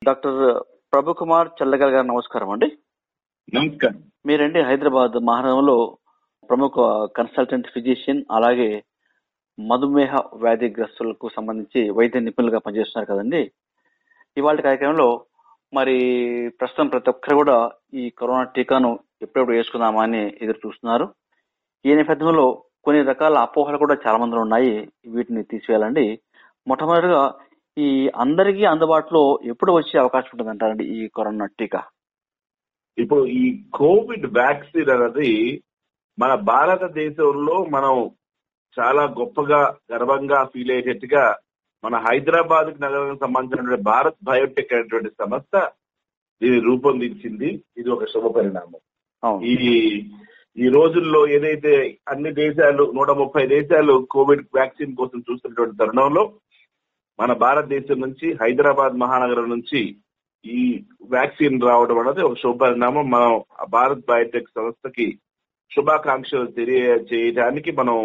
Doctor ప్రభు కుమార్ చల్లగల్ గారు నమస్కారం అండి. నమస్కారం. మీరండి హైదరాబాద్ మహానగరంలో ప్రముఖ కన్సల్టెంట్ ఫిజిషియన్, అలాగే మధుమేహ వ్యాధిగ్రస్తులకు సంబంధించి వైద్య నిపుణులుగా పనిచేస్తున్నారు కదండి. ఇవాళ కార్యక్రమంలో మరి ప్రస్తుతం ప్రతి ఒక్కరు కూడా ఈ కరోనా టీకాను ఎప్పుడెప్పుడు వేసుకుందామా అని ఎదురు చూస్తున్నారు. ఈ నేపథ్యంలో కొన్ని రకాల అపోహలు కూడా చాలా మందిలో ఉన్నాయి. వీటిని తీసివేయాలండి. మొట్టమొదటిగా ఈ అందరికీ అందుబాటులో ఎప్పుడు వచ్చే అవకాశం ఉంటుంది అంటారండి ఈ కరోనా టీకా? ఇప్పుడు ఈ కోవిడ్ వ్యాక్సిన్ అనేది మన భారతదేశంలో మనం చాలా గొప్పగా గర్వంగా ఫీల్ అయ్యేటట్టుగా మన హైదరాబాద్ నగరానికి సంబంధించినటువంటి భారత్ బయోటెక్ అనేటువంటి సంస్థ దీన్ని రూపొందించింది. ఇది ఒక శుభ పరిణామం. ఈ రోజుల్లో ఏదైతే అన్ని దేశాలు 130 దేశాలు కోవిడ్ వ్యాక్సిన్ కోసం చూస్తున్నటువంటి తరుణంలో మన భారతదేశం నుంచి హైదరాబాద్ మహానగరం నుంచి ఈ వ్యాక్సిన్ రావడం అనేది ఒక శుభ పరిణామం. మనం భారత్ బయోటెక్ సంస్థకి శుభాకాంక్షలు తెలియజేయడానికి మనం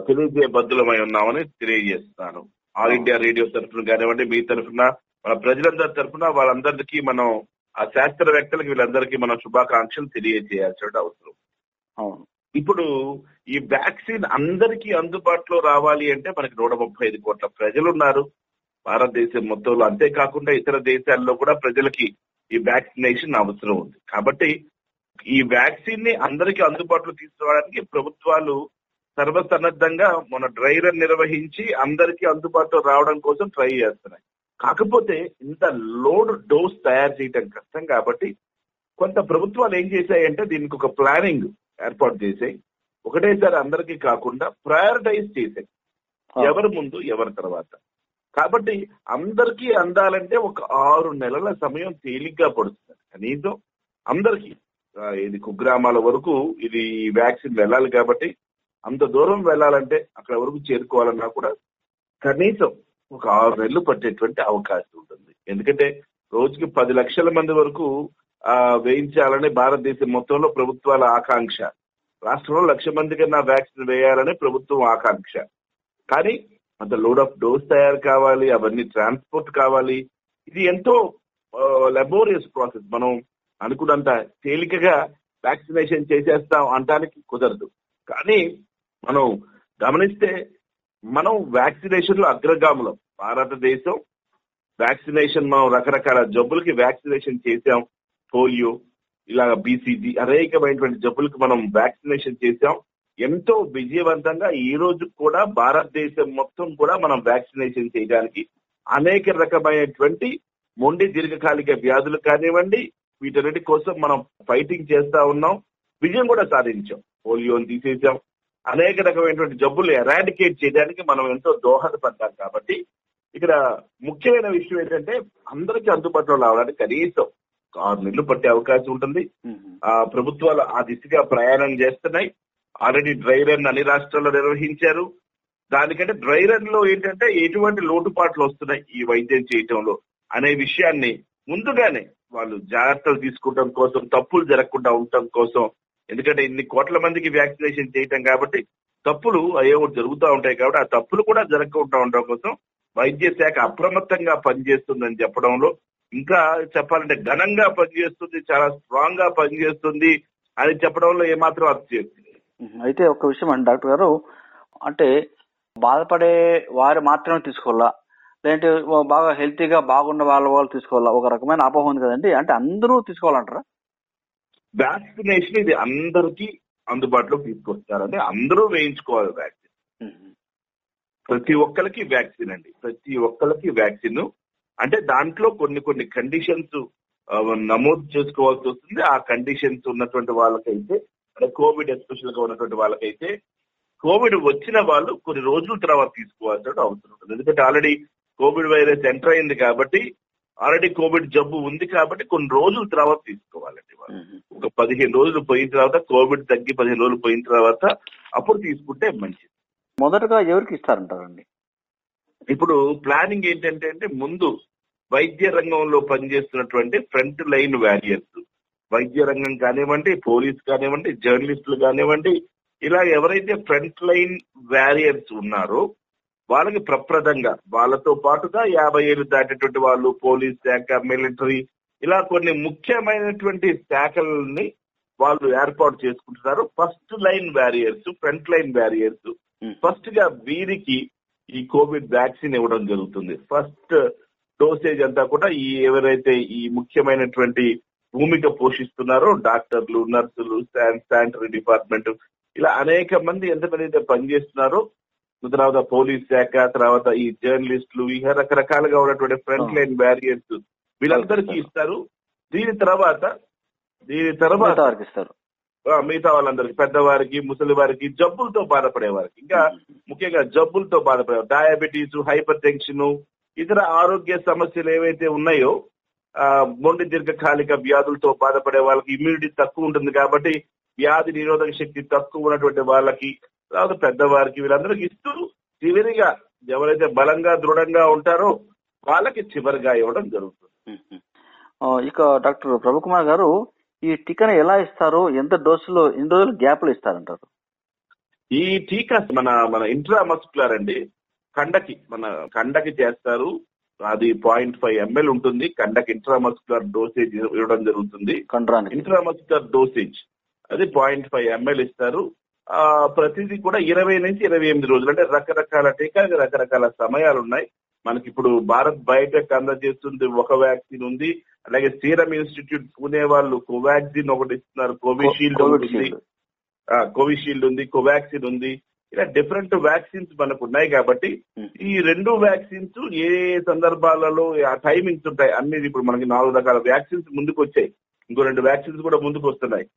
తెలియజేయబద్దులమై ఉన్నామని తెలియజేస్తున్నాను. ఆల్ ఇండియా రేడియో తరఫున కానివ్వండి, మీ తరఫున, మన ప్రజలందరి తరఫున వాళ్ళందరికీ మనం ఆ శాస్త్రవేత్తలకి వీళ్ళందరికీ మనం శుభాకాంక్షలు తెలియజేయాల్సిన అవసరం. ఇప్పుడు ఈ వ్యాక్సిన్ అందరికీ అందుబాటులో రావాలి అంటే మనకి 135 కోట్ల ప్రజలు ఉన్నారు భారతదేశం మొత్తంలో. అంతేకాకుండా ఇతర దేశాల్లో కూడా ప్రజలకి ఈ వ్యాక్సినేషన్ అవసరం ఉంది. కాబట్టి ఈ వ్యాక్సిన్ ని అందరికీ అందుబాటులో తీసుకురావడానికి ప్రభుత్వాలు సర్వసన్నద్ధంగా మన డ్రై రన్ నిర్వహించి అందరికీ అందుబాటులో రావడం కోసం ట్రై చేస్తున్నాయి. కాకపోతే ఇంత లోడ్ డోస్ తయారు చేయడం కష్టం కాబట్టి కొంత ప్రభుత్వాలు ఏం చేశాయంటే దీనికి ఒక ప్లానింగ్ ఏర్పాటు చేశాయి. ఒకటేసారి అందరికీ కాకుండా ప్రయారిటైజ్ చేశాయి, ఎవరి ముందు ఎవరి తర్వాత. కాబట్టి అందరికీ అందాలంటే ఒక 6 నెలల సమయం తేలిగ్గా పడుతుంది. కనీసం అందరికీ ఇది కుగ్రామాల వరకు ఇది వ్యాక్సిన్ వెళ్ళాలి కాబట్టి అంత దూరం వెళ్ళాలంటే అక్కడ వరకు చేరుకోవాలన్నా కూడా కనీసం ఒక 6 నెలలు పట్టేటువంటి అవకాశం ఉంటుంది. ఎందుకంటే రోజుకి 10 లక్షల మంది వరకు వేయించాలని భారతదేశం మొత్తంలో ప్రభుత్వాల ఆకాంక్ష. రాష్ట్రంలో 1,00,000 మంది కన్నా వ్యాక్సిన్ వేయాలని ప్రభుత్వం ఆకాంక్ష. కానీ అంత లోడ్ ఆఫ్ డోస్ తయారు కావాలి, అవన్నీ ట్రాన్స్పోర్ట్ కావాలి. ఇది ఎంతో లెబోరియస్ ప్రాసెస్. మనం అనుకున్నంత తేలికగా వ్యాక్సినేషన్ చేసేస్తాం అనడానికి కుదరదు. కానీ మనం గమనిస్తే మనం వ్యాక్సినేషన్ లో అగ్రగాములం. భారతదేశం వ్యాక్సినేషన్ మనం రకరకాల జబ్బులకి వ్యాక్సినేషన్ చేశాం. పోలియో, ఇలాగ BCG అనేకమైనటువంటి జబ్బులకు మనం వ్యాక్సినేషన్ చేశాం. ఎంతో విజయవంతంగా ఈ రోజు కూడా భారతదేశం మొత్తం కూడా మనం వ్యాక్సినేషన్ చేయడానికి అనేక రకమైనటువంటి మొండి దీర్ఘకాలిక వ్యాధులు కానివ్వండి, వీటన్నిటి కోసం మనం ఫైటింగ్ చేస్తా ఉన్నాం. విజయం కూడా సాధించాం. పోలియోని తీసేసాం. అనేక రకమైనటువంటి జబ్బులు ఎరాడికేట్ చేయడానికి మనం ఎంతో దోహదపడ్డాం. కాబట్టి ఇక్కడ ముఖ్యమైన విషయం ఏంటంటే అందరికీ అందుబాటులో రావడానికి కనీసం 6 నెలలు పట్టే అవకాశం ఉంటుంది. ప్రభుత్వాలు ఆ దిశగా ప్రయాణం చేస్తున్నాయి. ఆల్రెడీ డ్రై రన్ అన్ని రాష్ట్రాల్లో నిర్వహించారు. దానికంటే డ్రై రన్ లో ఏంటంటే ఎటువంటి లోటుపాట్లు వస్తున్నాయి ఈ వైద్యం చేయటంలో అనే విషయాన్ని ముందుగానే వాళ్ళు జాగ్రత్తలు తీసుకోవడం కోసం, తప్పులు జరగకుండా ఉండటం కోసం. ఎందుకంటే ఇన్ని కోట్ల మందికి వ్యాక్సినేషన్ చేయటం కాబట్టి తప్పులు అయ్యో జరుగుతూ ఉంటాయి. కాబట్టి ఆ తప్పులు కూడా జరగకుండా ఉండడం కోసం వైద్య శాఖ అప్రమత్తంగా పనిచేస్తుందని చెప్పడంలో, ఇంకా చెప్పాలంటే ఘనంగా పనిచేస్తుంది, చాలా స్ట్రాంగ్ గా పనిచేస్తుంది అని చెప్పడంలో ఏమాత్రం అతిశయోక్తి. అయితే ఒక విషయం అండి డాక్టర్ గారు, అంటే బాధపడే వారు మాత్రమే తీసుకోవాలా, లేదంటే బాగా హెల్తీగా బాగున్న వాళ్ళు తీసుకోవాలా? ఒక రకమైన అపోహ ఉంది కదండి, అంటే అందరూ తీసుకోవాలంటారా? వ్యాక్సినేషన్ ఇది అందరికీ అందుబాటులో తీసుకొస్తారంటే అందరూ వేయించుకోవాలి వ్యాక్సిన్. ప్రతి ఒక్కరికి వ్యాక్సిన్ అండి, ప్రతి ఒక్కరికి వ్యాక్సిన్. అంటే దాంట్లో కొన్ని కండిషన్స్ నమోదు చేసుకోవాల్సి వస్తుంది. ఆ కండిషన్స్ ఉన్నటువంటి వాళ్ళకైతే, కోవిడ్ ఎస్పెషల్ గా ఉన్నటువంటి వాళ్ళకైతే, కోవిడ్ వచ్చిన వాళ్ళు కొన్ని రోజుల తర్వాత తీసుకోవాల్సిన అవసరం ఉంటుంది. ఎందుకంటే ఆల్రెడీ కోవిడ్ వైరస్ ఎంటర్ అయింది కాబట్టి, ఆల్రెడీ కోవిడ్ జబ్బు ఉంది కాబట్టి కొన్ని రోజుల తర్వాత తీసుకోవాలండి వాళ్ళు. ఒక 15 రోజులు పోయిన తర్వాత, కోవిడ్ తగ్గి 15 రోజులు పోయిన తర్వాత అప్పుడు తీసుకుంటే మంచిది. మొదటగా ఎవరికి ఇస్తారంటారండి? ఇప్పుడు ప్లానింగ్ ఏంటంటే ముందు వైద్య రంగంలో పనిచేస్తున్నటువంటి ఫ్రంట్ లైన్ వారియర్స్, వైద్య రంగం కానివ్వండి, పోలీస్ కానివ్వండి, జర్నలిస్టులు కానివ్వండి, ఇలా ఎవరైతే ఫ్రంట్ లైన్ వారియర్స్ ఉన్నారో వాళ్ళకి ప్రప్రదంగా వాళ్ళతో పాటుగా 50 ఏళ్ళు దాటేటువంటి వాళ్ళు, పోలీస్ శాఖ, మిలిటరీ, ఇలా కొన్ని ముఖ్యమైనటువంటి శాఖల్ని వాళ్ళు ఏర్పాటు చేసుకుంటున్నారు. First line barriers, front line barriers. First గా వీరికి ఈ కోవిడ్ వ్యాక్సిన్ ఇవ్వడం జరుగుతుంది. ఫస్ట్ డోసేజ్ అంతా కూడా ఎవరైతే ఈ ముఖ్యమైనటువంటి భూమిక పోషిస్తున్నారో డాక్టర్లు, నర్సులు, శానిటరీ డిపార్ట్మెంట్, ఇలా అనేక మంది ఎంతమంది అయితే పనిచేస్తున్నారో, తర్వాత పోలీస్ శాఖ, తర్వాత ఈ జర్నలిస్టులు, ఈ రకరకాలుగా ఉన్నటువంటి ఫ్రంట్ లైన్ బ్యారియర్స్ వీళ్ళందరికీ ఇస్తారు. దీని తర్వాత ఇస్తారు మిగతా వాళ్ళందరికి, పెద్దవారికి, ముసలి వారికి, జబ్బులతో బాధపడే వారికి, ఇంకా ముఖ్యంగా జబ్బులతో బాధపడే డయాబెటీస్, హైపర్ టెన్షన్, ఇతర ఆరోగ్య సమస్యలు ఏవైతే ఉన్నాయో, మొండి దీర్ఘకాలిక వ్యాధులతో బాధపడే వాళ్ళకి ఇమ్యూనిటీ తక్కువ ఉంటుంది కాబట్టి వ్యాధి నిరోధక శక్తి తక్కువ ఉన్నటువంటి వాళ్ళకి, తర్వాత పెద్దవారికి, వీళ్ళందరికీ ఇస్తూ చివరిగా ఎవరైతే బలంగా దృఢంగా ఉంటారో వాళ్ళకి చివరిగా ఇవ్వడం జరుగుతుంది. ఇక డాక్టర్ ప్రభుకుమార్ గారు, ఈ టీకాని ఎలా ఇస్తారు, ఎంత డోసులో, ఎన్ని రోజులు గ్యాప్ లో ఇస్తారంటారు? ఈ టీకా మన ఇంట్రామస్కులర్ అండి, కండకి చేస్తారు. అది 0.5 ml ఉంటుంది. కండకి ఇంట్రామస్కులర్ డోసేజ్ ఇవ్వడం జరుగుతుంది. ఇంట్రామస్కులర్ డోసేజ్ అది 0.5 ml ఇస్తారు. ప్రతిదీ కూడా 20 నుంచి 28 రోజులు, అంటే రకరకాల టీకాలు రకరకాల సమయాలు ఉన్నాయి. మనకి ఇప్పుడు భారత్ బయోటెక్ అందజేస్తుంది ఒక వ్యాక్సిన్ ఉంది. అలాగే సీరం ఇన్స్టిట్యూట్ పుణే వాళ్ళు కోవాక్సిన్ ఒకటి ఇస్తున్నారు, కోవిషీల్డ్ ఉంది, కోవాక్సిన్ ఉంది. ఇలా డిఫరెంట్ వ్యాక్సిన్స్ మనకు ఉన్నాయి కాబట్టి ఈ 2 వ్యాక్సిన్స్ ఏ సందర్భాలలో ఆ టైమింగ్స్ ఉంటాయి అన్ని. ఇప్పుడు మనకి 4 రకాల వ్యాక్సిన్స్ ముందుకు వచ్చాయి, ఇంకో 2 వ్యాక్సిన్స్ కూడా ముందుకు వస్తున్నాయి.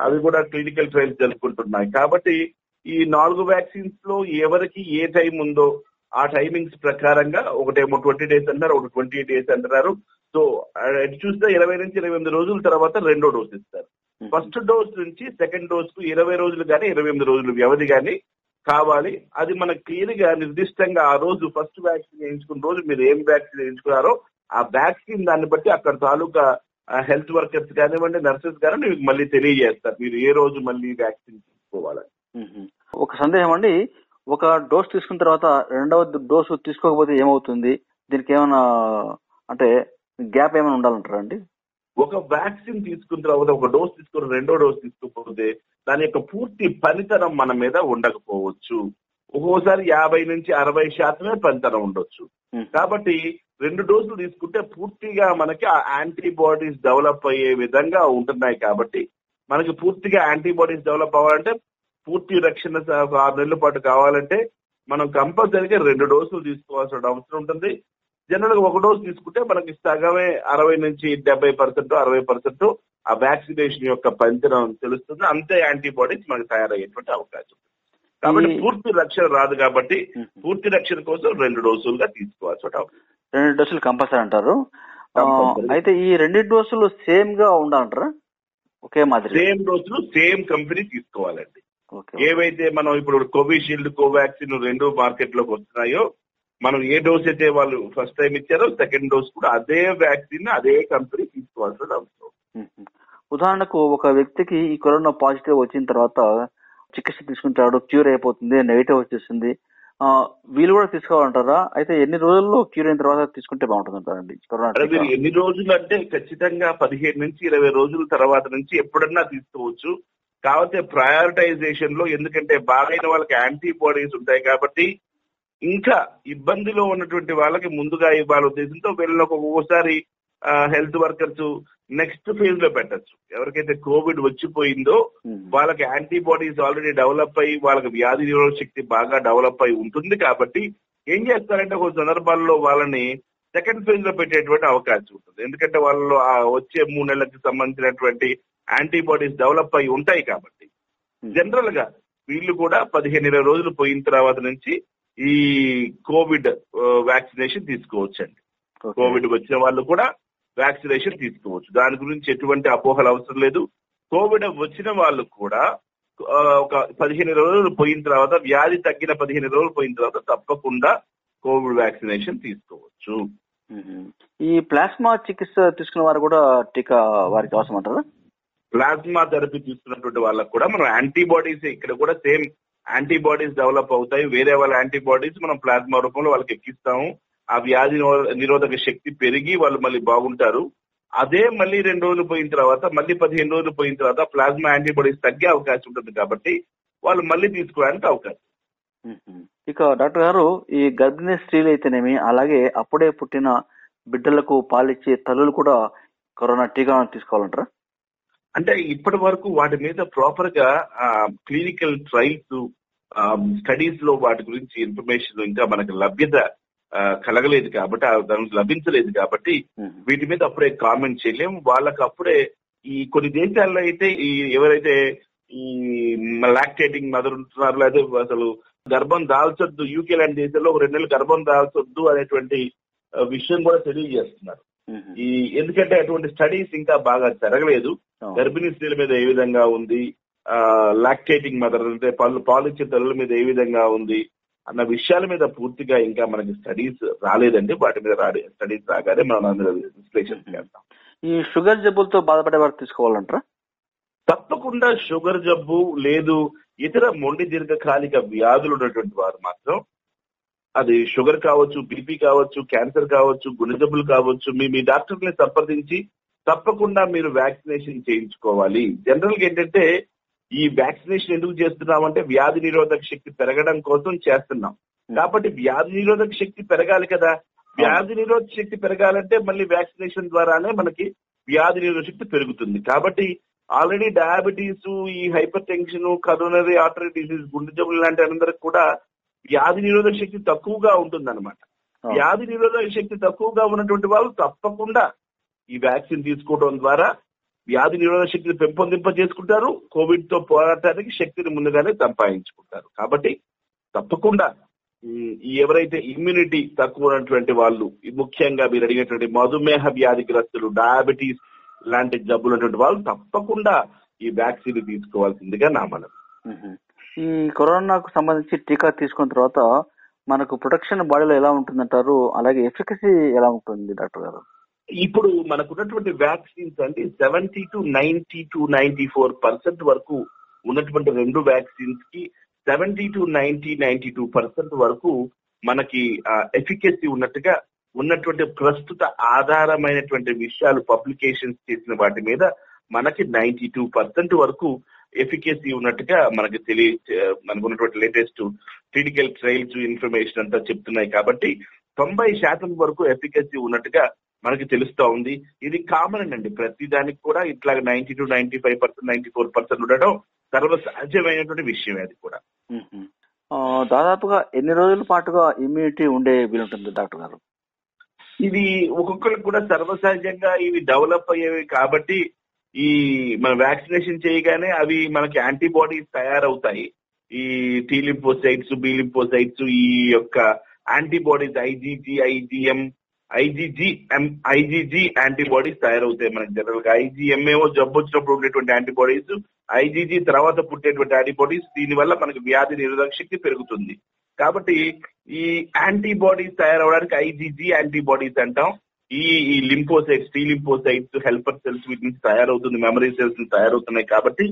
అవి కూడా క్లినికల్ ట్రయల్స్ జరుపుకుంటున్నాయి. కాబట్టి ఈ 4 వ్యాక్సిన్స్ లో ఎవరికి ఏ టైం ఉందో ఆ టైమింగ్స్ ప్రకారంగా, ఒకటేమో 20 days అంటారు, ఒకటి 28 days అంటున్నారు. సో అది చూస్తే 20 నుంచి 28 రోజుల తర్వాత 2వ డోస్ ఇస్తారు. ఫస్ట్ డోస్ నుంచి సెకండ్ డోస్ కు 20 రోజులు కానీ 28 రోజులు వ్యవధి కానీ కావాలి. అది మనకు క్లియర్ గా నిర్దిష్టంగా ఆ రోజు ఫస్ట్ వ్యాక్సిన్ వేయించుకున్న రోజు మీరు ఏం వ్యాక్సిన్ వేయించుకున్నారో ఆ వ్యాక్సిన్ దాన్ని బట్టి అక్కడ తాలూకా హెల్త్ వర్కర్స్ కానివ్వండి, నర్సెస్ కానీ మీకు మళ్ళీ తెలియజేస్తారు మీరు ఏ రోజు మళ్ళీ వ్యాక్సిన్ తీసుకోవాలని. ఒక సందేహం అండి, ఒక డోస్ తీసుకున్న తర్వాత 2వ డోసు తీసుకోకపోతే ఏమవుతుంది? దీనికి ఏమైనా అంటే గ్యాప్ ఏమైనా ఉండాలంటారా అండి? ఒక వ్యాక్సిన్ తీసుకున్న తర్వాత ఒక డోస్ తీసుకుని 2వ డోస్ తీసుకోకపోతే దాని యొక్క పూర్తి పనితనం మన మీద ఉండకపోవచ్చు. ఒక్కోసారి 50 నుంచి 60% పనితనం ఉండొచ్చు. కాబట్టి 2 డోసులు తీసుకుంటే పూర్తిగా మనకి ఆ యాంటీబాడీస్ డెవలప్ అయ్యే విధంగా ఉంటున్నాయి. కాబట్టి మనకి పూర్తిగా యాంటీబాడీస్ డెవలప్ అవ్వాలంటే, పూర్తి రక్షణ 6 నెలల పాటు కావాలంటే మనం కంపల్సరీగా 2 డోసులు తీసుకోవాల్సిన అవసరం ఉంటుంది. జనరల్ గా 1 డోసు తీసుకుంటే మనకి సగమే 60 నుంచి 70%, 60% ఆ వ్యాక్సినేషన్ యొక్క పనితనం తెలుస్తుంది. అంతే యాంటీబాడీస్ మనకు తయారయ్యేటువంటి అవకాశం. కాబట్టి పూర్తి రక్షణ రాదు కాబట్టి పూర్తి రక్షణ కోసం 2 డోసులుగా తీసుకోవాల్సి అవసరం. 2 డోసులు కంపల్సరీ అంటారు. అయితే ఈ 2 డోసులు సేమ్ గా ఉండాలంటారా? ఒకే మాదిరి సేమ్ డోసులు సేమ్ కంపెనీ తీసుకోవాలండి. ఏవైతే మనం ఇప్పుడు కోవిషీల్డ్, కోవాక్సిన్ 2 మార్కెట్ లోకి వస్తున్నాయో, మనం ఏ డోస్ అయితే వాళ్ళు ఫస్ట్ టైం ఇచ్చారో సెకండ్ డోస్ కూడా అదే వ్యాక్సిన్ అదే కంపెనీ తీసుకోవాల్సిన అవసరం. ఉదాహరణకు ఒక వ్యక్తికి ఈ కరోనా పాజిటివ్ వచ్చిన తర్వాత చికిత్స తీసుకుంటాడు, క్యూర్ అయిపోతుంది, నెగిటివ్ వచ్చేసింది, వీళ్ళు కూడా తీసుకోవాలంటారా? అయితే ఎన్ని రోజుల్లో క్యూర్ అయిన తర్వాత తీసుకుంటే బాగుంటుంది అంటారండి కరోనా? మీరు ఎన్ని రోజులు అంటే ఖచ్చితంగా 15 నుంచి 20 రోజుల తర్వాత నుంచి ఎప్పుడన్నా తీసుకోవచ్చు. కాకపోతే ప్రయారిటైజేషన్ లో, ఎందుకంటే బాగైన వాళ్ళకి యాంటీబాడీస్ ఉంటాయి కాబట్టి ఇంకా ఇబ్బందిలో ఉన్నటువంటి వాళ్ళకి ముందుగా ఇవ్వాల ఉద్దేశంతో వీళ్ళకి ఒక్కొక్కసారి హెల్త్ వర్కర్స్ నెక్స్ట్ ఫేజ్ లో పెట్టచ్చు. ఎవరికైతే కోవిడ్ వచ్చిపోయిందో వాళ్ళకి యాంటీబాడీస్ ఆల్రెడీ డెవలప్ అయ్యి వాళ్ళకి వ్యాధి నిరోధక శక్తి బాగా డెవలప్ అయి ఉంటుంది. కాబట్టి ఏం చేస్తారంటే కొన్ని సందర్భాల్లో వాళ్ళని సెకండ్ ఫేజ్ లో పెట్టేటువంటి అవకాశం ఉంటుంది. ఎందుకంటే వాళ్ళు వచ్చే 3 నెలలకు సంబంధించినటువంటి యాంటీబాడీస్ డెవలప్ అయి ఉంటాయి. కాబట్టి జనరల్ గా వీళ్ళు కూడా 15-20 రోజులు పోయిన తర్వాత నుంచి ఈ కోవిడ్ వ్యాక్సినేషన్ తీసుకోవచ్చు అండి. కోవిడ్ వచ్చిన వాళ్ళు కూడా వ్యాక్సినేషన్ తీసుకోవచ్చు. దాని గురించి ఎటువంటి అపోహలు అవసరం లేదు. కోవిడ్ వచ్చిన వాళ్ళు కూడా ఒక 15 రోజులు పోయిన తర్వాత, వ్యాధి తగ్గిన 15 రోజులు పోయిన తర్వాత తప్పకుండా కోవిడ్ వ్యాక్సినేషన్ తీసుకోవచ్చు. ఈ ప్లాస్మా చికిత్స తీసుకున్న వారు కూడా టీకా వారికి అవసరం అంటారా? ప్లాస్మా థెరపీ తీసుకున్నటువంటి వాళ్ళకు కూడా మనం యాంటీబాడీస్ ఇక్కడ కూడా సేమ్ యాంటీబాడీస్ డెవలప్ అవుతాయి. వేరే వాళ్ళ యాంటీబాడీస్ మనం ప్లాస్మా రూపంలో వాళ్ళకి ఎక్కిస్తాము. ఆ వ్యాధి నిరోధక శక్తి పెరిగి వాళ్ళు మళ్ళీ బాగుంటారు. అదే మళ్ళీ 2 రోజులు పోయిన తర్వాత, మళ్ళీ 15 రోజులు పోయిన తర్వాత ప్లాస్మా యాంటీబాడీస్ తగ్గే అవకాశం ఉంటుంది కాబట్టి వాళ్ళు మళ్ళీ తీసుకోవడానికి అవకాశం. ఇక డాక్టర్ గారు, ఈ గర్భిణీ స్త్రీలు అయితేనేమి, అలాగే అప్పుడే పుట్టిన బిడ్డలకు పాలిచ్చే తల్లులు కూడా కరోనా టీకా తీసుకోవాలంటారా? అంటే ఇప్పటి వరకు వాటి మీద ప్రాపర్ గా క్లినికల్ ట్రయల్స్, స్టడీస్ లో వాటి గురించి ఇన్ఫర్మేషన్ ఇంకా మనకు లభ్యత కలగలేదు కాబట్టి, దానికి లభించలేదు కాబట్టి వీటి మీద అప్పుడే కామెంట్ చేయలేం. వాళ్ళకి అప్పుడే ఈ కొన్ని దేశాల్లో అయితే ఈ ఎవరైతే ఈ లాక్టేటింగ్ మదర్ ఉంటున్నారో, లేదా అసలు గర్భం దాల్చొద్దు, యూకే లాంటి దేశాల్లో 2 నెలలు గర్భం దాల్చొద్దు అనేటువంటి విషయం కూడా తెలియజేస్తున్నారు. ఎందుకంటే అటువంటి స్టడీస్ ఇంకా బాగా జరగలేదు. గర్భిణీ స్త్రీల మీద ఏ విధంగా ఉంది, లాక్టేటింగ్ మదర్ అంటే పాలిచ్చే తల్లుల మీద ఏ విధంగా ఉంది అన్న విషయాల మీద పూర్తిగా ఇంకా మనకి స్టడీస్ రాలేదండి. వాటి మీద స్టడీస్ రాగానే మనం అందులో విశ్లేషణ చేస్తాం. ఈ షుగర్ జబ్బులతో బాధపడే వారు తీసుకోవాలంటారా? తప్పకుండా షుగర్ జబ్బు లేదు, ఇతర మొండి దీర్ఘకాలిక వ్యాధులు ఉన్నటువంటి వారు మాత్రం, అది షుగర్ కావచ్చు, బీపీ కావచ్చు, క్యాన్సర్ కావచ్చు, గుండె జబ్బులు కావచ్చు, మీ డాక్టర్ని సంప్రదించి తప్పకుండా మీరు వ్యాక్సినేషన్ చేయించుకోవాలి. జనరల్ గా ఏంటంటే ఈ వ్యాక్సినేషన్ ఎందుకు చేస్తున్నామంటే వ్యాధి నిరోధక శక్తి పెరగడం కోసం చేస్తున్నాం. కాబట్టి వ్యాధి నిరోధక శక్తి పెరగాలి కదా. వ్యాధి నిరోధక శక్తి పెరగాలంటే మళ్ళీ వ్యాక్సినేషన్ ద్వారానే మనకి వ్యాధి నిరోధక శక్తి పెరుగుతుంది. కాబట్టి ఆల్రెడీ డయాబెటీస్, ఈ hyper tension, coronary artery disease, గుండె జబ్బులు లాంటి అందరికి కూడా వ్యాధి నిరోధక శక్తి తక్కువగా ఉంటుందన్నమాట. వ్యాధి నిరోధక శక్తి తక్కువగా ఉన్నటువంటి వాళ్ళు తప్పకుండా ఈ వ్యాక్సిన్ తీసుకోవడం ద్వారా వ్యాధి నిరోధక శక్తిని పెంపొందింప చేసుకుంటారు. కోవిడ్ తో పోరాటానికి శక్తిని ముందుగానే సంపాదించుకుంటారు. కాబట్టి తప్పకుండా ఎవరైతే ఇమ్యూనిటీ తక్కువ ఉన్నటువంటి వాళ్ళు, ముఖ్యంగా మీరు అడిగినటువంటి మధుమేహ వ్యాధిగ్రస్తులు, డయాబెటీస్ లాంటి జబ్బులు ఉన్నటువంటి వాళ్ళు తప్పకుండా ఈ వ్యాక్సిన్ తీసుకోవాల్సిందిగా నా మనం. ఈ కరోనాకు సంబంధించి టీకా తీసుకున్న తర్వాత మనకు ప్రొటెక్షన్ బాడీలో ఎలా ఉంటుందంటారు? అలాగే ఎఫికసీ ఎలా ఉంటుంది డాక్టర్ గారు? ఇప్పుడు మనకున్నటువంటి వ్యాక్సిన్స్ అంటే 70 to 90 to 94% వరకు ఉన్నటువంటి 2 వ్యాక్సిన్స్ కి 70 to 92% వరకు మనకి ఎఫికసీ ఉన్నటువంటి ప్రస్తుత ఆధారమైనటువంటి విషయాలు పబ్లికేషన్స్ చేసిన వాటి మీద మనకి 92% వరకు ఎఫికసీ ఉన్నట్టుగా మనకి మనకున్నటువంటి లేటెస్ట్ క్లినికల్ ట్రయల్స్ ఇన్ఫర్మేషన్ అంతా చెప్తున్నాయి. కాబట్టి 90% వరకు ఎఫికసీ ఉన్నట్టుగా మనకి తెలుస్తా ఉంది. ఇది కామన్ అండి, ప్రతి దానికి కూడా ఇట్లా 90 to 95%, 94% ఉండడం సర్వసహజమైనటువంటి విషయం. అది కూడా దాదాపుగా ఎన్ని రోజుల పాటుగా ఇమ్యూనిటీ ఉండే వీలుంటుంది డాక్టర్ గారు? ఇది ఒక్కొక్కరికి కూడా సర్వసహజంగా ఇవి డెవలప్ అయ్యేవి కాబట్టి ఈ మన వ్యాక్సినేషన్ చేయగానే అవి మనకి యాంటీబాడీస్ తయారవుతాయి. ఈ టీ లింఫోసైట్స్, బి లింఫోసైట్స్, ఈ యొక్క యాంటీబాడీస్ ఐజీజీ యాంటీబాడీస్ తయారవుతాయి మనకి. జనరల్ గా ఐజీఎం ఏమో జబ్బు వచ్చినప్పుడు ఉండేటువంటి యాంటీబాడీస్, ఐజీజీ తర్వాత పుట్టేటువంటి యాంటీబాడీస్. దీనివల్ల మనకి వ్యాధి నిరోధక శక్తి పెరుగుతుంది. కాబట్టి ఈ యాంటీబాడీస్ తయారవడానికి ఐజీజీ యాంటీబాడీస్ అంటాం. ఈ lymphocytes, tea lymphocytes, helper cells వీటి నుంచి తయారవుతుంది, మెమరీ సెల్స్ నుంచి తయారవుతున్నాయి. కాబట్టి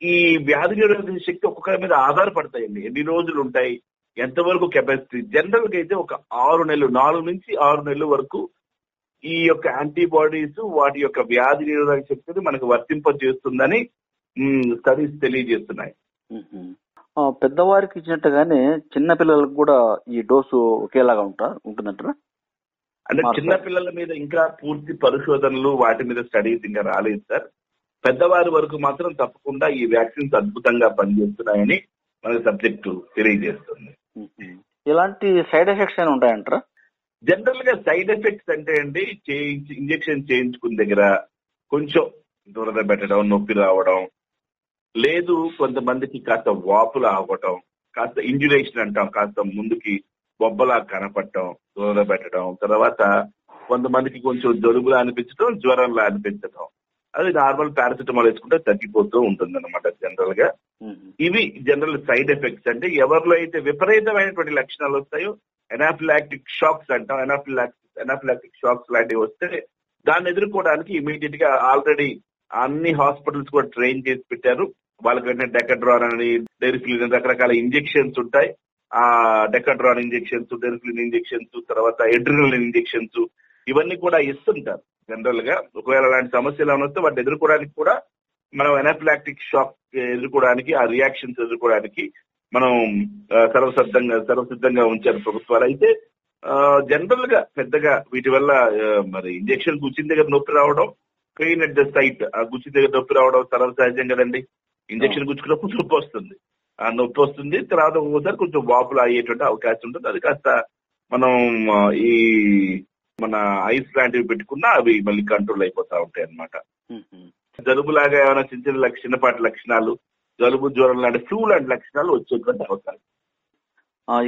ఈ వ్యాధి నిరోధక శక్తి ఒక్కొక్కరి మీద ఆధారపడతాయండి. ఎన్ని రోజులు ఉంటాయి, ఎంతవరకు కెపాసిటీ. జనరల్ గా అయితే ఒక 6 నెలలు, 4 నుంచి 6 నెలల వరకు ఈ యొక్క యాంటీబాడీస్ వాటి యొక్క వ్యాధి నిరోధక శక్తిని మనకు వర్తింపజేస్తుందని స్టడీస్ తెలియజేస్తున్నాయి. పెద్దవారికి ఇచ్చినట్టుగానే చిన్న పిల్లలకు కూడా ఈ డోసు ఒకేలాగా ఉంటుందంటారా? అంటే చిన్న పిల్లల మీద ఇంకా పూర్తి పరిశోధనలు వాటి మీద స్టడీస్ ఇంకా రాలేదు సార్. పెద్దవారి వరకు మాత్రం తప్పకుండా ఈ వ్యాక్సిన్స్ అద్భుతంగా పనిచేస్తున్నాయని మన సబ్జెక్టు తెలియజేస్తుంది. ఇలాంటి సైడ్ ఎఫెక్ట్స్ అయినా ఉంటాయంటారా? జనరల్ గా సైడ్ ఎఫెక్ట్స్ అంటే అండి, ఇంజెక్షన్ చేయించుకున్న దగ్గర కొంచెం దురద పెట్టడం, నొప్పి రావడం, లేదు కొంతమందికి కాస్త వాపులు అవ్వటం, కాస్త ఇంజురేషన్ అంటాం, కాస్త ముందుకి బొబ్బలా కనపడటం, దురద పెట్టడం, తర్వాత కొంతమందికి కొంచెం జలుబులా అనిపించడం, జ్వరంలా అనిపించడం. అది నార్మల్ పారాసిటమాల్ వేసుకుంటే తగ్గిపోతూ ఉంటుంది అనమాట జనరల్ గా. ఇవి జనరల్ సైడ్ ఎఫెక్ట్స్. అంటే ఎవరిలో అయితే విపరీతమైనటువంటి లక్షణాలు వస్తాయో, ఎనాఫిలాక్టిక్ షాక్స్ అంటాం, ఎనాఫిలాక్టిక్ షాక్స్ లాంటివి వస్తే దాన్ని ఎదుర్కోవడానికి ఇమీడియట్ గా ఆల్రెడీ అన్ని హాస్పిటల్స్ కూడా ట్రైన్ చేసి పెట్టారు. వాళ్ళకి వెంటనే డెకడ్రాన్ అని, డెరిఫిలిన్ రకరకాల ఇంజెక్షన్స్ ఉంటాయి. ఆ డెకడ్రాన్ ఇంజెక్షన్స్, డెరిఫిలిన్ ఇంజెక్షన్స్, తర్వాత ఎడ్రినలిన్ ఇంజెక్షన్స్ ఇవన్నీ కూడా ఇస్తుంటారు. జనరల్ గా ఒకవేళ అలాంటి సమస్యలు ఏమైనా వస్తే వాటిని ఎదుర్కోవడానికి కూడా మనం ఎనాఫిలాక్టిక్ షాక్ ఎదుర్కోవడానికి, ఆ రియాక్షన్స్ ఎదుర్కోవడానికి మనం సర్వసిద్ధంగా ఉంచారు ప్రభుత్వాలు. అయితే జనరల్ గా పెద్దగా వీటి వల్ల మరి ఇంజెక్షన్ గుచ్చిన దగ్గర నొప్పి రావడం, పెయిన్ అట్ ద సైట్, ఆ గుచ్చిన దగ్గర నొప్పి రావడం సహజం కదండి. ఇంజెక్షన్ గుచ్చుకున్నప్పుడు నొప్పి వస్తుంది, ఆ నొప్పి వస్తుంది. తర్వాత ఒక్కోసారి కొంచెం వాపులు అయ్యేటువంటి అవకాశం ఉంటుంది. అది కాస్త మనం ఈ మన ఐస్ లాంటివి పెట్టుకున్నా అవి మళ్ళీ కంట్రోల్ అయిపోతా ఉంటాయి అన్నమాట. జలుబు లాగా ఏమైనా చిన్న చిన్నపాటి లక్షణాలు, జలుబు జ్వరం లాంటి ఫ్లూ లాంటి లక్షణాలు వచ్చేటువంటి అవకాశం.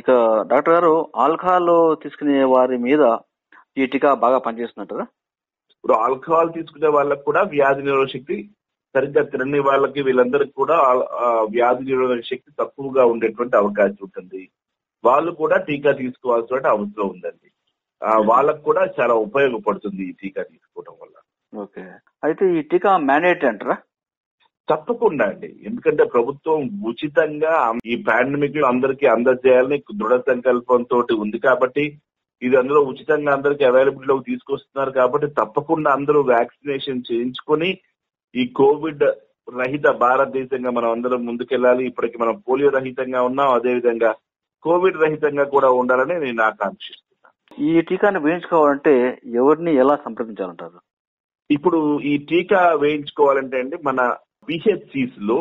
ఇక డాక్టర్ గారు, ఆల్కహాల్ తీసుకునే వారి మీద ఈ టీకా బాగా పనిచేస్తున్నట్టు. ఇప్పుడు ఆల్కహాల్ తీసుకునే వాళ్ళకు కూడా వ్యాధి నిరోధక శక్తి సరిగ్గా తినని వాళ్ళకి, వీళ్ళందరికీ కూడా వ్యాధి నిరోధక శక్తి తక్కువగా ఉండేటువంటి అవకాశం ఉంటుంది. వాళ్ళు కూడా టీకా తీసుకోవాల్సిన అవసరం ఉందండి. వాళ్ళకు కూడా చాలా ఉపయోగపడుతుంది ఈ టీకా తీసుకోవడం వల్ల. ఓకే, అయితే ఈ టీకా మ్యాండేటరీ అంటారా? తప్పకుండా అండి. ఎందుకంటే ప్రభుత్వం ఉచితంగా ఈ పాండమిక్ లో అందరికీ అందజేయాలని దృఢ సంకల్పంతో ఉంది కాబట్టి, ఇది అందులో ఉచితంగా అందరికీ అవైలబిలిటీలోకి తీసుకొస్తున్నారు కాబట్టి తప్పకుండా అందరూ వ్యాక్సినేషన్ చేయించుకొని ఈ కోవిడ్ రహిత భారతదేశంగా మనం అందరం ముందుకెళ్ళాలి. ఇప్పటికి మనం పోలియో రహితంగా ఉన్నాం, అదేవిధంగా కోవిడ్ రహితంగా కూడా ఉండాలని నేను ఆకాంక్షిస్తున్నాను. ఈ టీకాని వేయించుకోవాలంటే ఎవరిని ఎలా సంప్రదించాలంటారు? ఇప్పుడు ఈ టీకా వేయించుకోవాలంటే అండి, మన పిహెచ్సిస్ లో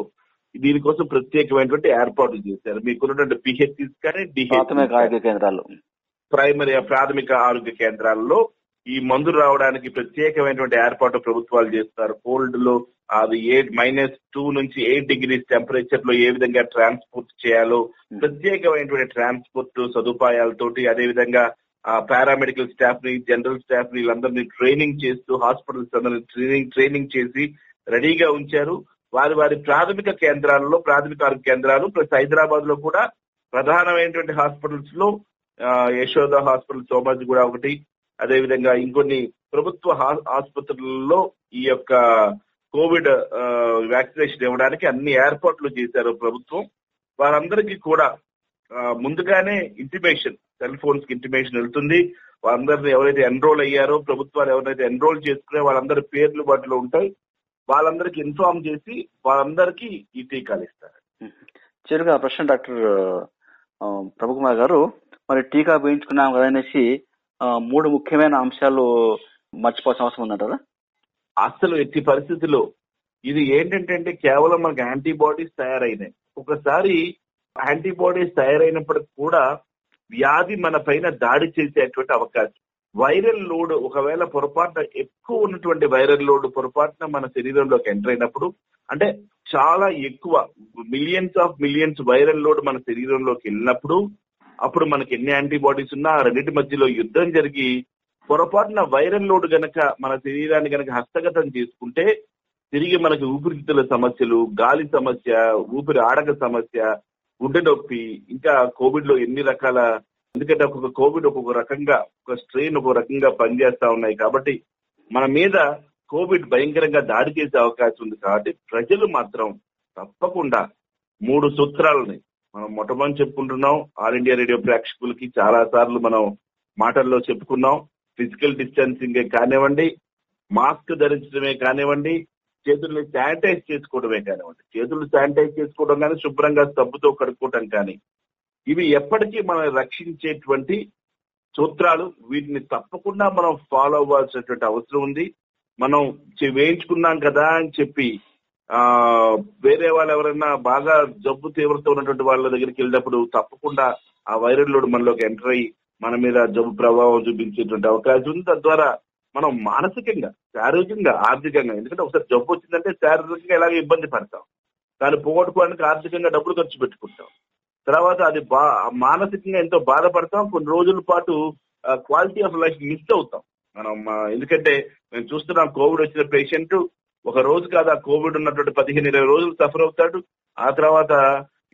దీనికోసం ప్రత్యేకమైనటువంటి ఏర్పాట్లు చేశారు. మీకున్నటువంటి పిహెచ్సిస్ కానీ ప్రాథమిక ఆరోగ్య కేంద్రాల్లో ఈ మందులు రావడానికి ప్రత్యేకమైనటువంటి ఏర్పాటు ప్రభుత్వాలు చేస్తారు. కోల్డ్ లో అది -2 నుంచి 8 degrees టెంపరేచర్ లో ఏ విధంగా ట్రాన్స్పోర్ట్ చేయాలో ప్రత్యేకమైనటువంటి ట్రాన్స్పోర్ట్ సదుపాయాలతోటి, అదేవిధంగా పారామెడికల్ స్టాఫ్ ని, జనరల్ స్టాఫ్ ని వీళ్ళందరినీ ట్రైనింగ్ చేస్తూ హాస్పిటల్స్ అందరినీ ట్రైనింగ్ చేసి రెడీగా ఉంచారు. వారి ప్రాథమిక కేంద్రాలలో, ప్రాథమిక ఆరోగ్య కేంద్రాలు ప్లస్ హైదరాబాద్ లో కూడా ప్రధానమైనటువంటి హాస్పిటల్స్ లో యశోద హాస్పిటల్, సోమాజి కూడా ఒకటి, అదేవిధంగా ఇంకొన్ని ప్రభుత్వ ఆసుపత్రులలో ఈ యొక్క కోవిడ్ వ్యాక్సినేషన్ ఇవ్వడానికి అన్ని ఏర్పాట్లు చేశారు ప్రభుత్వం. వారందరికీ కూడా ముందుగానే ఇంటిమేషన్, సెల్ ఫోన్స్ కి ఇంటిమేషన్ వెళ్తుంది. వాళ్ళందరినీ ఎవరైతే ఎన్రోల్ అయ్యారో, ప్రభుత్వాలు ఎవరైతే ఎన్రోల్ చేసుకునే వాళ్ళందరి పేర్లు వాటిలో ఉంటాయి. వాళ్ళందరికీ ఇన్ఫార్మ్ చేసి వాళ్ళందరికీ ఈ టీకాలు ఇస్తారు. చివరిగా ప్రశ్న డాక్టర్ ప్రభుకుమార్ గారు, మరి టీకా వేయించుకున్నాం కదా అనేసి 3 ముఖ్యమైన అంశాలు మర్చిపోవాల్సిన అవసరం ఉందంటారా? అసలు ఎట్టి పరిస్థితుల్లో ఇది ఏంటంటే కేవలం మనకి యాంటీబాడీస్ తయారైనాయి. ఒకసారి యాంటీబాడీస్ తయారైనప్పటికి కూడా వ్యాధి మన పైన దాడి చేసేటువంటి అవకాశం, వైరల్ లోడ్ ఒకవేళ పొరపాటున ఎక్కువ ఉన్నటువంటి వైరల్ లోడ్ పొరపాటున మన శరీరంలోకి ఎంటర్ అయినప్పుడు, అంటే చాలా ఎక్కువ మిలియన్స్ వైరల్ లోడ్ మన శరీరంలోకి వెళ్ళినప్పుడు, అప్పుడు మనకి ఎన్ని యాంటీబాడీస్ ఉన్నా ఆ రెండింటి మధ్యలో యుద్ధం జరిగి పొరపాటున వైరల్ లోడ్ గనక మన శరీరాన్ని గనక హస్తగతం చేసుకుంటే తిరిగి మనకి ఊపిరితిత్తుల సమస్యలు, గాలి సమస్య, ఊపిరి ఆడక సమస్య, గుండె నొప్పి, ఇంకా కోవిడ్ లో ఎన్ని రకాల, ఎందుకంటే ఒక్కొక్క కోవిడ్ ఒక్కొక్క రకంగా, ఒక స్ట్రెయిన్ ఒక్కొక్క రకంగా పనిచేస్తా ఉన్నాయి కాబట్టి మన మీద కోవిడ్ భయంకరంగా దాడి చేసే అవకాశం ఉంది. కాబట్టి ప్రజలు మాత్రం తప్పకుండా 3 సూత్రాలని మనం మొట్టమొదటి చెప్పుకుంటున్నాం. ఆల్ ఇండియా రేడియో ప్రేక్షకులకి చాలా సార్లు మనం మాటల్లో చెప్పుకున్నాం. ఫిజికల్ డిస్టెన్సింగ్ కానివ్వండి, మాస్క్ ధరించడమే కానివ్వండి, చేతుల్ని శానిటైజ్ చేసుకోవడమే కానివ్వండి, చేతులు శానిటైజ్ చేసుకోవడం కానీ, శుభ్రంగా సబ్బుతో కడుక్కోవడం కానీ, ఇవి ఎప్పటికీ మనం రక్షించేటువంటి సూత్రాలు. వీటిని తప్పకుండా మనం ఫాలో అవ్వాల్సినటువంటి అవసరం ఉంది. మనం వేయించుకున్నాం కదా అని చెప్పి వేరే వాళ్ళు ఎవరైనా బాగా జబ్బు తీవ్రత ఉన్నటువంటి వాళ్ళ దగ్గరికి వెళ్ళినప్పుడు తప్పకుండా ఆ వైరల్ లోడ్ మనలోకి ఎంటర్ అయ్యి మన మీద జబ్బు ప్రభావం చూపించేటువంటి అవకాశం ఉంది. తద్వారా మనం మానసికంగా, శారీరకంగా, ఆర్థికంగా, ఎందుకంటే ఒకసారి జబ్బు వచ్చిందంటే శారీరకంగా ఎలాగో ఇబ్బంది పడతాం, దాన్ని పోగొట్టుకోవడానికి ఆర్థికంగా డబ్బులు ఖర్చు పెట్టుకుంటాం, తర్వాత అది మానసికంగా ఎంతో బాధపడతాం. కొన్ని రోజుల పాటు క్వాలిటీ ఆఫ్ లైఫ్ మిస్ అవుతాం మనం. ఎందుకంటే మేము చూస్తున్నాం, కోవిడ్ వచ్చిన పేషెంట్ ఒక రోజు కాదు, ఆ కోవిడ్ ఉన్నటువంటి 15-20 రోజులు సఫర్ అవుతాడు. ఆ తర్వాత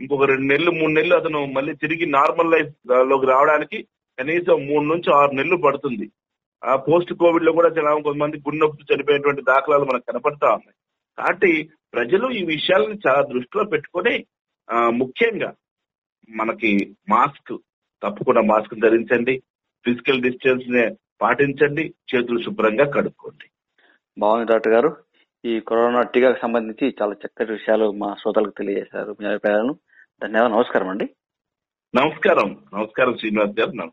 ఇంకొక 2 నెలలు 3 నెలలు అతను మళ్ళీ తిరిగి నార్మల్ లైఫ్ లోకి రావడానికి కనీసం 3 నుంచి 6 నెలలు పడుతుంది. ఆ పోస్ట్ కోవిడ్ లో కూడా చాలా కొంతమంది గుండె నొప్పి చనిపోయినటువంటి దాఖలాలు మనకు కనపడతా ఉన్నాయి. కాబట్టి ప్రజలు ఈ విషయాలను చాలా దృష్టిలో పెట్టుకొని ముఖ్యంగా మనకి మాస్క్, తప్పకుండా మాస్క్ ధరించండి, ఫిజికల్ డిస్టెన్స్ ని పాటించండి, చేతులు శుభ్రంగా కడుక్కోండి. బాగుంది డాక్టర్ గారు. ఈ కరోనా టీకాకు సంబంధించి చాలా చక్కటి విషయాలు మా శ్రోతలకు తెలియజేశారు. మీ అభిప్రాయాలను. ధన్యవాదాలు. నమస్కారం అండి. నమస్కారం శ్రీనివాస్ గారు.